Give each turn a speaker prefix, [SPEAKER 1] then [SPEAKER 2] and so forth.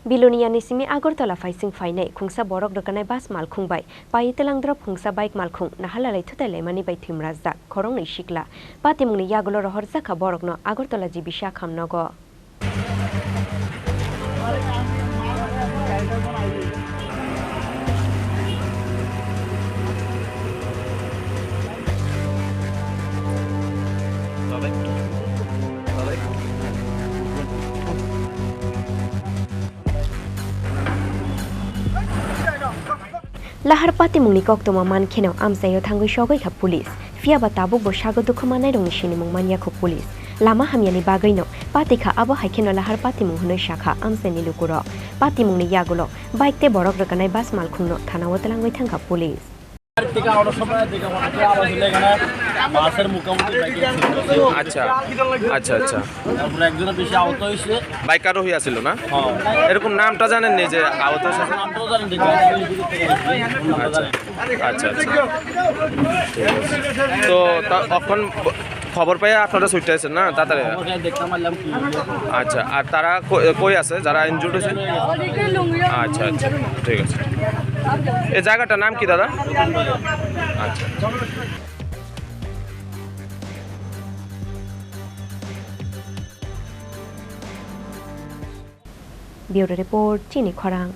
[SPEAKER 1] Biloniani simi Agortala faising faine khungsa borok rokanai bas malkhungbai pai telangdrop khungsa bike malkhung nahalalai thutai mani bai thimrajda khorong nei shikla patimungni yagulo rohorja kha borokno Agortala jibisha khamnogo Lahar patimungni koktoma mankheno amsayo thangoi shogoi kha police fiaba tabuk bo sago dukhumanai rongni sinimung mania kho police lama hamyani bagaino patikha abo haikeno lahar patimung hunoi shakha amsani lukuro patimungni yagulo bike te borok rokanai bas malkhungno thana wotalangoi thangka police
[SPEAKER 2] আচ্ছা আচ্ছা আচ্ছা
[SPEAKER 3] একজনের বেশি আহত হয়েছে
[SPEAKER 2] bike আরোহী আছিল না এরকম নামটা জানেন নি যে আহত হয়েছে
[SPEAKER 3] নামটাও জানেন
[SPEAKER 2] আচ্ছা আচ্ছা তো তখন খবর পাই আপনারা ছুটে আছেন না তাড়াতাড়ি
[SPEAKER 3] দেখতাম কি
[SPEAKER 2] আচ্ছা আর তারা কই আছে যারা ইনজুর্ড হয়েছে আচ্ছা আচ্ছা ঠিক আছে এই জায়গাটার নাম কি দাদা আচ্ছা
[SPEAKER 1] Bureau Report Chini Khorang